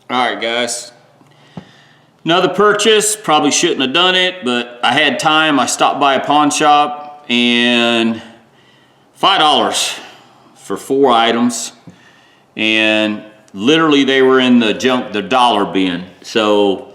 All right, guys. Another purchase. Probably shouldn't have done it, but I had time. I stopped by a pawn shop and $5 for 4 items. And literally they were in the dollar bin. So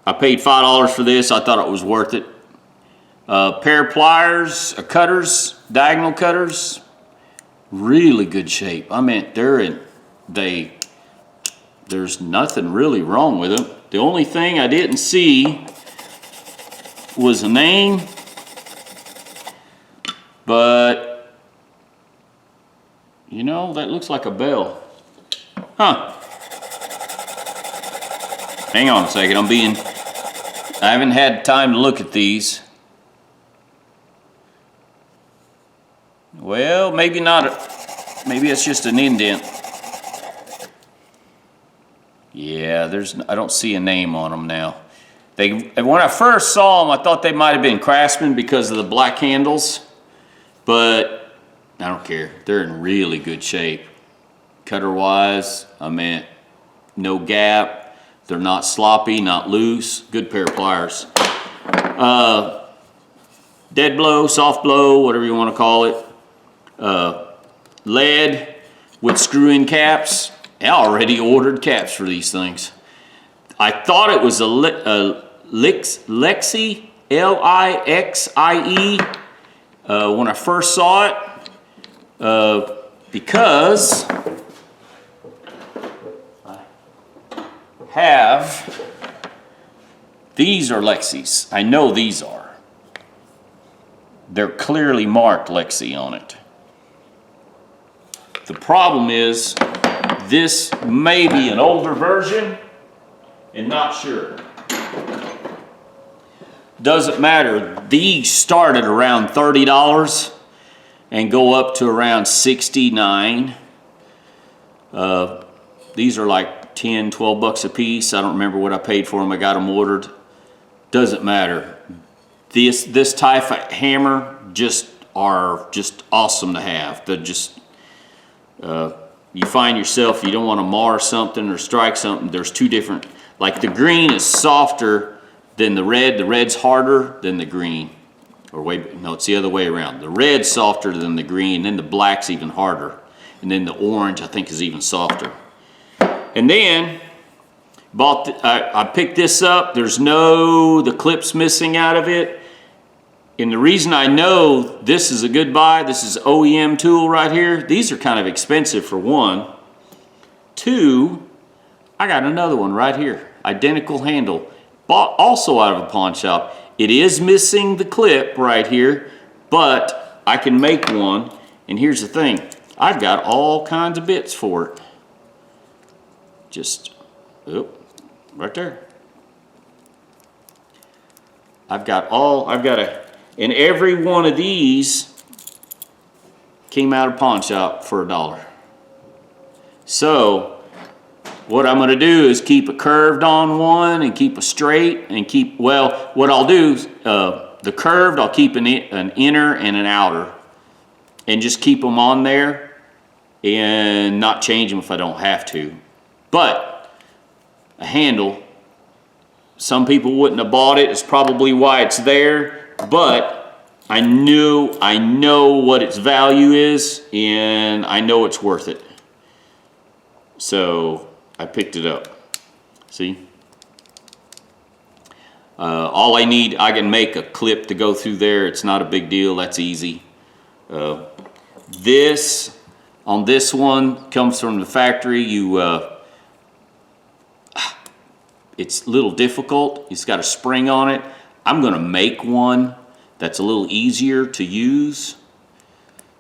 I paid $5 for this. I thought it was worth it. Pair of pliers, cutters, diagonal cutters. Really good shape. I mean, there's nothing really wrong with them. The only thing I didn't see was a name, but you know, that looks like a bell. Huh. Hang on a second, I haven't had time to look at these. Well, maybe not, maybe it's just an indent. Yeah, I don't see a name on them now. When I first saw them, I thought they might have been Craftsman because of the black handles, but I don't care. They're in really good shape. Cutter-wise, I mean, no gap. They're not sloppy, not loose. Good pair of pliers. Dead blow, soft blow, whatever you want to call it. Lead with screw-in caps. I already ordered caps for these things. I thought it was a Lixie, L-I-X-I-E, when I first saw it, because I have, these are Lexies. I know these are. They're clearly marked Lexi on it. The problem is, this may be an older version, and not sure. Doesn't matter. These start at around $30 and go up to around $69. These are like 10, 12 bucks a piece. I don't remember what I paid for them. I got them ordered. Doesn't matter. This type of hammer are just awesome to have. They're just you find yourself, you don't want to mar something or strike something. There's two different, like the green is softer than the red. The red's harder than the green. No, it's the other way around. The red's softer than the green, then the black's even harder. And then the orange, I think, is even softer. And then, I picked this up. There's the clip's missing out of it. And the reason I know this is a good buy, this is OEM tool right here. These are kind of expensive for one. Two, I got another one right here. Identical handle. Bought also out of a pawn shop. It is missing the clip right here, but I can make one. And here's the thing. I've got all kinds of bits for it. Right there. And every one of these came out of pawn shop for $1. So what I'm going to do is keep a curved on one and keep a straight and what I'll do, the curved, I'll keep an inner and an outer and just keep them on there and not change them if I don't have to. But a handle, some people wouldn't have bought it. It's probably why it's there. But I know what its value is, and I know it's worth it. So I picked it up. See? All I need, I can make a clip to go through there. It's not a big deal. That's easy. This on this one comes from the factory. It's a little difficult. It's got a spring on it. I'm going to make one that's a little easier to use,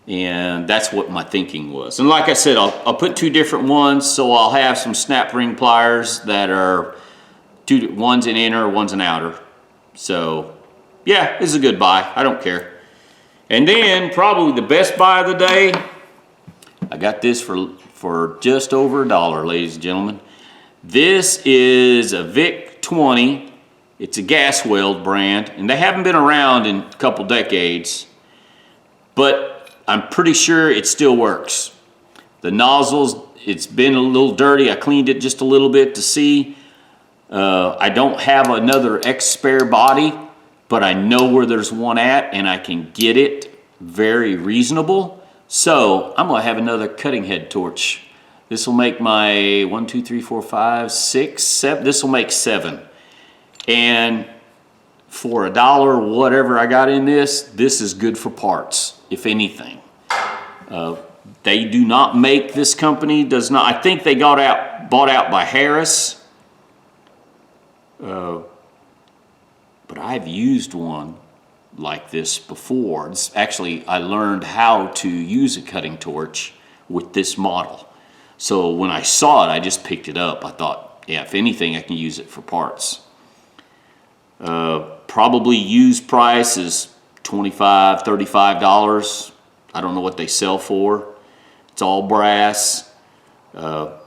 and that's what my thinking was. And like I said, I'll put 2 different ones, so I'll have some snap ring pliers that are one's an inner, one's an outer. So yeah, it's a good buy. I don't care. And then probably the best buy of the day, I got this for just over $1, ladies and gentlemen. This is a Vic 20. It's a gas weld brand, and they haven't been around in a couple decades, but I'm pretty sure it still works. The nozzles It's been a little dirty. I cleaned it just a little bit to see. I don't have another X-Spare body, but I know where there's one at, and I can get it very reasonable. So I'm gonna have another cutting head torch. This will make my 1, 2, 3, 4, 5, 6, 7. This will make 7. And for $1, whatever I got in this is good for parts, if anything. They do not make, this company does not, I think they bought out by Harris. But I've used one like this before. Actually, I learned how to use a cutting torch with this model. So when I saw it, I just picked it up. I thought, yeah, if anything, I can use it for parts. Probably used price is $25, $35. I don't know what they sell for. It's all brass. The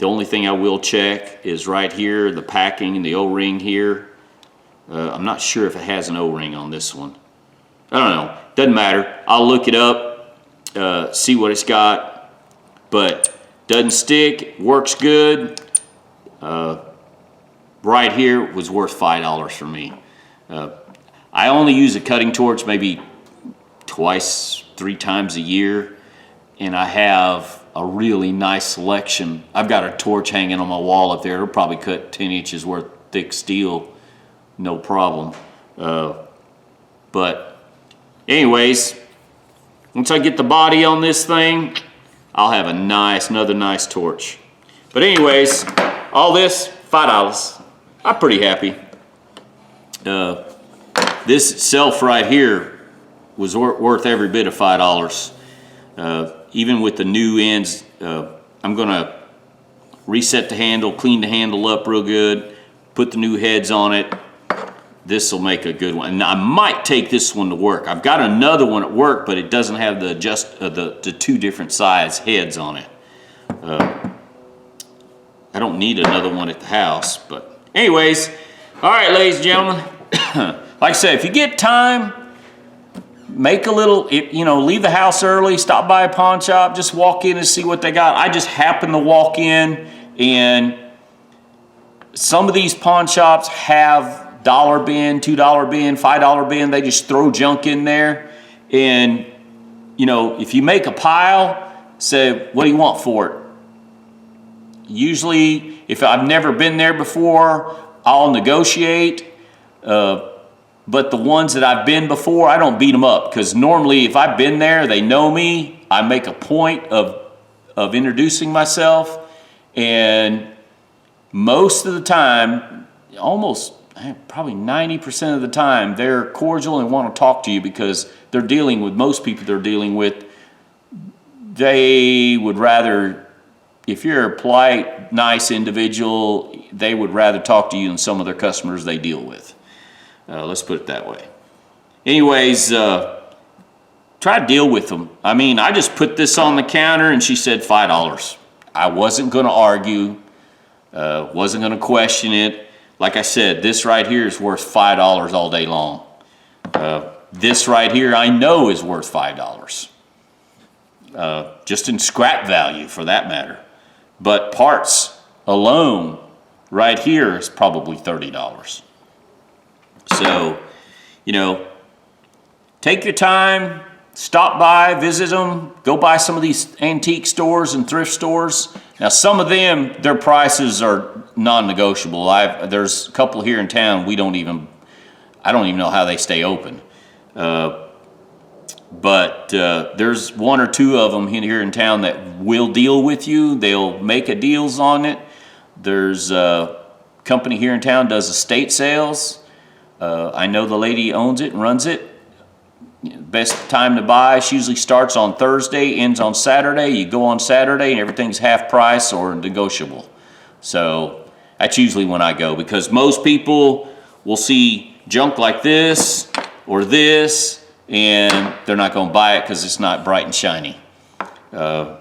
only thing I will check is right here, the packing and the O-ring here. I'm not sure if it has an O-ring on this one. I don't know. Doesn't matter. I'll look it up, see what it's got. But doesn't stick, works good. Right here was worth $5 for me. I only use a cutting torch maybe twice, 3 times a year, and I have a really nice selection. I've got a torch hanging on my wall up there. It'll probably cut 10 inches worth thick steel, no problem. But anyways, once I get the body on this thing, I'll have another nice torch. But anyways, all this, $5. I'm pretty happy. This itself right here was worth every bit of $5. Even with the new ends, I'm gonna reset the handle, clean the handle up real good, put the new heads on it. This will make a good one. And I might take this one to work. I've got another one at work, but it doesn't have the 2 different size heads on it. I don't need another one at the house, but anyways, all right, ladies and gentlemen, like I said, if you get time, make a little, leave the house early, stop by a pawn shop, just walk in and see what they got. I just happened to walk in, and some of these pawn shops have $1 bin, $2 bin, $5 bin. They just throw junk in there. And, if you make a pile, say, what do you want for it? Usually, if I've never been there before, I'll negotiate. But the ones that I've been before, I don't beat them up, because normally if I've been there, they know me. I make a point of introducing myself, and most of the time, probably 90% of the time, they're cordial and want to talk to you, because they're dealing with, most people they're dealing with, they would rather, if you're a polite, nice individual, they would rather talk to you than some of their customers they deal with. Let's put it that way. Anyways, try to deal with them. I mean, I just put this on the counter and she said $5. I wasn't going to argue, wasn't going to question it. Like I said, this right here is worth $5 all day long. This right here I know is worth $5. Just in scrap value for that matter. But parts alone right here is probably $30. So, take your time, stop by, visit them, go by some of these antique stores and thrift stores. Now, some of them, their prices are non-negotiable. There's a couple here in town, I don't even know how they stay open. But there's 1 or 2 of them here in town that will deal with you. They'll make a deals on it. There's a company here in town does estate sales. I know the lady owns it and runs it. Best time to buy, she usually starts on Thursday, ends on Saturday. You go on Saturday and everything's half price or negotiable. So that's usually when I go, because most people will see junk like this or this and they're not going to buy it because it's not bright and shiny. I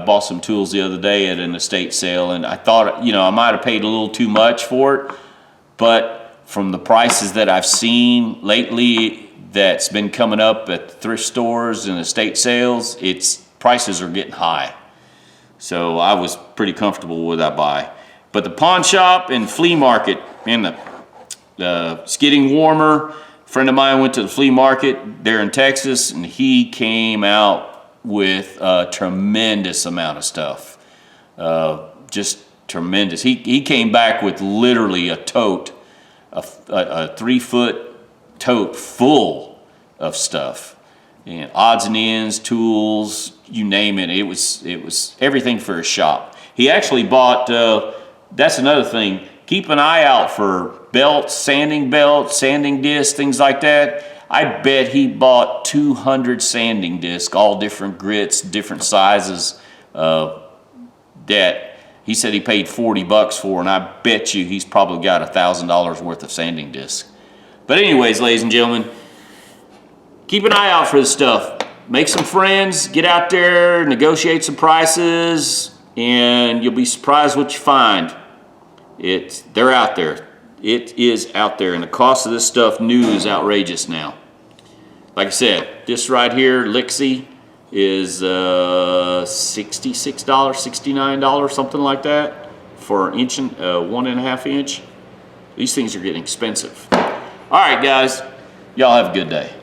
bought some tools the other day at an estate sale, and I thought, I might have paid a little too much for it. But from the prices that I've seen lately that's been coming up at thrift stores and estate sales, prices are getting high. So I was pretty comfortable with that buy. But the pawn shop and flea market, man, it's getting warmer. A friend of mine went to the flea market there in Texas, and he came out with a tremendous amount of stuff. Just tremendous. He came back with literally a tote, a 3-foot tote full of stuff, and odds and ends, tools, you name it. It was everything for his shop. He actually bought. That's another thing. Keep an eye out for belts, sanding discs, things like that. I bet he bought 200 sanding discs, all different grits, different sizes. That he said he paid $40 for, and I bet you he's probably got $1,000 worth of sanding discs. But anyways, ladies and gentlemen, keep an eye out for this stuff. Make some friends, get out there, negotiate some prices, and you'll be surprised what you find. They're out there. It is out there, and the cost of this stuff new is outrageous now. Like I said, this right here, Lixie, is $66, $69, something like that, for an inch and 1.5 inch. These things are getting expensive. All right, guys, y'all have a good day.